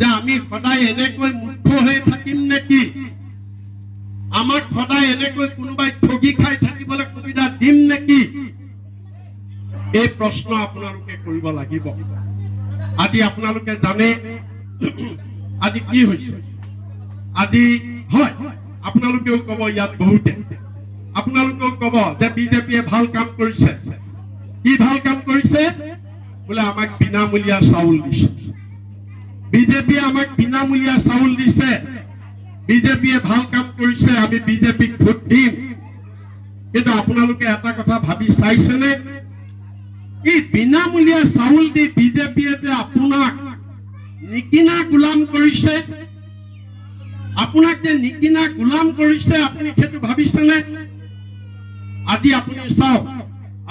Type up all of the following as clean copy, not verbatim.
যে আমি সদায় এনেকৈ মূৰ্খ হৈ থাকিম নেকি? আমাক সদায় এনেকৈ কোনোবাই ঠগি খাই থাকিবলৈ সুবিধা দিম নেকি? এই প্ৰশ্ন আপোনালোকে কৰিব লাগিব। আজি আপোনালোকে জানে আজি কি হৈছে। আজি হয় আপোনালোকেও কব, ইয়াত বহুতে আপোনালোকেও কব যে বিজেপিয়ে ভাল কাম কৰিছে। কি ভাল কাম কৰিছে? বোলে আমাক বিনামূলীয়া চাউল দিছে। বিজেপিয়ে আমাক বিনামূলীয়া চাউল দিছে, বিজেপিয়ে ভাল কাম কৰিছে, আমি বিজেপিক ভোট দিম। কিন্তু আপোনালোকে এটা কথা ভাবি চাইছেনে? এই বিনামূলীয়া চাউল দি বিজেপিয়ে যে আপোনাক নিকিনা গোলাম কৰিছে, আপোনাক যে নিকিনা গোলাম কৰিছে, আপুনি সেইটো ভাবিছেনে? আজি আপুনি চাওক,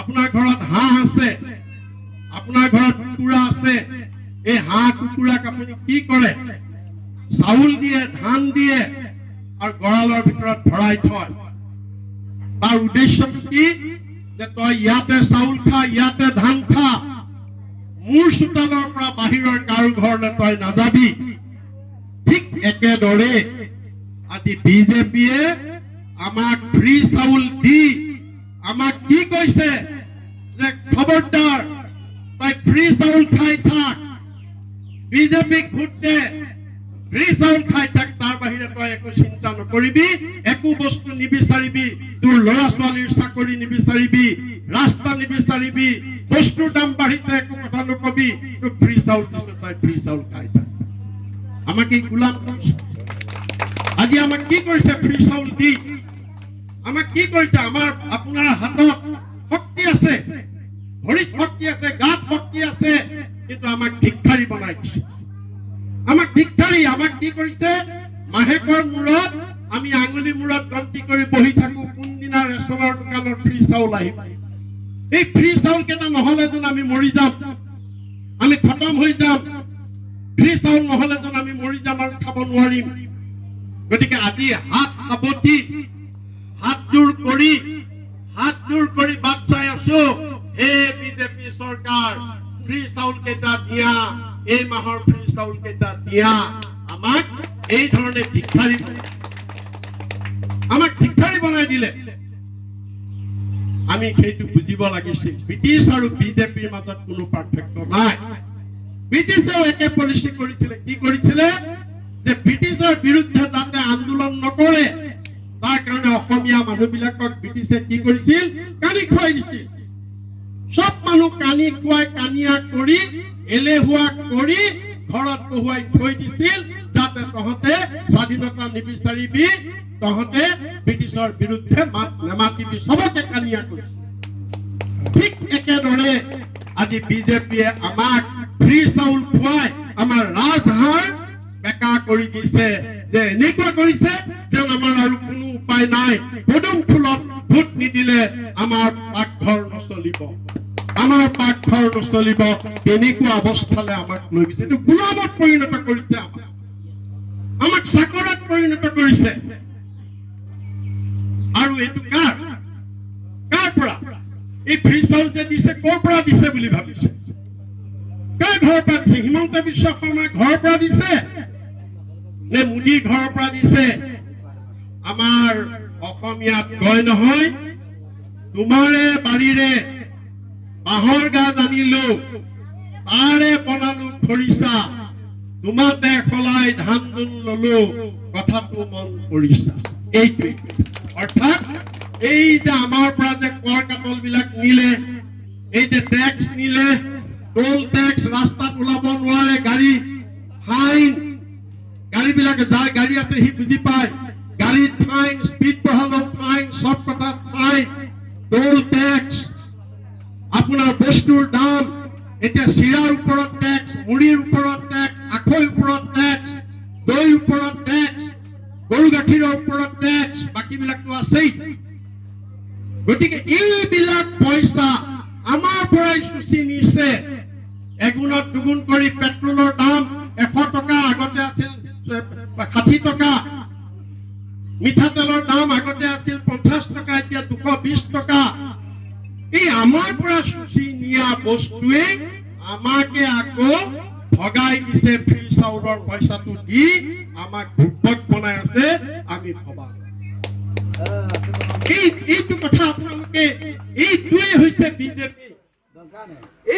আপোনাৰ ঘৰত হাঁহ আছে, আপোনাৰ ঘৰত কুকুৰা আছে। এই হাঁহ কুকুৰাক আপুনি কি কৰে? চাউল দিয়ে, ধান দিয়ে আৰু গঁৰালৰ ভিতৰত ভৰাই থয়। তাৰ উদ্দেশ্যটো কি? যে তই ইয়াতে চাউল খা, ইয়াতে ধান খা, মোৰ চোতালৰ পৰা বাহিৰৰ কাৰো ঘৰলৈ তই নাযাবি। ঠিক একেদৰে আজি বিজেপিয়ে আমাক ফ্ৰী চাউল দি আমাক কি কৈছে? যে খবৰদাৰ তই ফ্ৰী চাউল খাই থাক, বিজেপিক ভোট দে, ফ্ৰী চাউল খাই থাক, তাৰ বাহিৰে তই একো চিন্তা নকৰিবি, একো বস্তু নিবিচাৰিবি, তোৰ ল'ৰা ছোৱালীৰ চাকৰি নিবিচাৰিবি, ৰাস্তা নিবিচাৰিবি, বস্তুৰ দাম বাঢ়িছে একো কথা নকবি, তোক ফ্ৰী চাউল দিছো, তই ফ্ৰী চাউল খাই থাক। আমাক এই গোলাম কৰিছে। আজি আমাক কি কৰিছে? ফ্ৰী চাউল দি আমাক কি কৰিছে? আমাৰ আপোনাৰ হাতত শক্তি আছে, ভৰিত শক্তি আছে, গাত শক্তি আছে, কিন্তু আমাক ভিক্ষাৰী বনাই দিছে। আমাক ভিক্ষাৰী। আমাক কি কৰিছে? মাহেকৰ মূৰত আমি আঙুলি মূৰত গন্তি কৰি বহি থাকো, কোনদিনা ৰেচনৰ দোকানৰ ফ্ৰী চাউল আহিব। এই ফ্ৰী চাউল কেইটা নহলে যেন আমি মৰি যাম, আমি খতম হৈ যাম। ফ্ৰী চাউল নহলে যেন আমি মৰি যাম আৰু খাব নোৱাৰিম। গতিকে আজি হাত সাৱটি, হাত জোৰ কৰি বাট চাই আছো, হে বিজেপি চৰকাৰ, ফ্ৰী চাউল কেইটা দিয়া, এই মাহৰ ফ্ৰী চাউল কেইটা দিয়া। আমাক এই ধৰণে ভিক্ষাৰী বনাই দিলে। আমি সেইটো বুজিব লাগিছিল। ব্ৰিটিছ আৰু বিজেপিৰ মাজত কোনো পাৰ্থক্য নাই। ব্ৰিটিছেও একে পলিচি কৰিছিলে। কি কৰিছিলে? যে ব্ৰিটিছৰ বিৰুদ্ধে যাতে আন্দোলন নকৰে, তাৰ কাৰণে অসমীয়া মানুহবিলাকক ব্ৰিটিছে কি কৰিছিল? কানি খুৱাই দিছিল। সব মানুহ কানি খুৱাই, কানিয়া কৰি, এলেহুৱা কৰি ঘৰত বহুৱাই থৈ দিছিল, যাতে তহঁতে স্বাধীনতা নিবিচাৰিবি, তহঁতে ব্ৰিটিছৰ বিৰুদ্ধে মাত নেমাতিবি, সবকে কানিয়া কৰিছিল। ঠিক একেদৰে আজি বিজেপিয়ে আমাক ফ্ৰী চাউল খুৱাই আমাৰ ৰাজহাড় বেকা কৰি দিছে। যে এনেকুৱা কৰিছে যেন আমাৰ আৰু কোনো উপায় নাই, পদুম ফুলত ভোট নিদিলে আমাৰ পাকঘৰ নচলিব, আমাৰ পাকঘৰ নচলিব। তেনেকুৱা অৱস্থালৈ আমাক লৈ গৈছে। এইটো গোলামত পৰিণত কৰিছে, আমাক চাকৰত পৰিণত কৰিছে। আৰু এইটো কাৰ পৰা? এই ফ্ৰী চাউল যে দিছে, কৰ পৰা দিছে বুলি ভাবিছে? কাৰ ঘৰৰ পৰা দিছে? হিমন্ত বিশ্ব শৰ্মাৰ ঘৰৰ পৰা দিছে নে মোদীৰ ঘৰৰ পৰা দিছে? আমাৰ অসমীয়াত কয় নহয়, তোমাৰে বাৰীৰে বাঁহৰ গাজ আনিলো, তাৰে বনালো খৰিচা, তোমাতে সলাই ধান দুন ললো, কথাটো মন কৰিছা। এইটোৱে অৰ্থাৎ এই যে আমাৰ পৰা যে কৰ কাটল বিলাক নিলে, এই যে টেক্স নিলে, টোল টেক্স, ৰাস্তাত ওলাব নোৱাৰে গাড়ী, ফাইন, গাড়ী বিলাকে, যাৰ গাড়ী আছে সি বুজি পায়, গাড়ীত ফাইন, স্পীড বঢ়ালেও ফাইন, সব কথাত ফাইন, টোল টেক্স, আপোনাৰ বস্তুৰ দাম, এতিয়া চিৰাৰ ওপৰত টেক্স, মুড়িৰ ওপৰত টেক্স, আখৈৰ ওপৰত টেক্স, দৈৰ ওপৰত টেক্স, গৰু গাখীৰৰ ওপৰত টেক্স, বাকী বিলাকতো আছেই। গতিকে এইবিলাক পইচা আমাৰ পৰাই চুচি নিছে। এগুণত দুগুণ কৰি পেট্ৰলৰ দাম 100 টকা, আগতে আছিল 60 টকা। মিঠাতেলৰ দাম আগতে আছিল 50 টকা, এতিয়া 220 টকা। এই আমাৰ পৰা চুচি নিয়া বস্তুৱে আমাকে আকৌ ভগাই দিছে ফ্ৰী চাউলৰ জনবলৰ পইচাটো দি আমাক ভোগবত বনাই আছে আমি ভবা এইটো কথা আপোনালোকে এইটোৱে হৈছে বিজেপি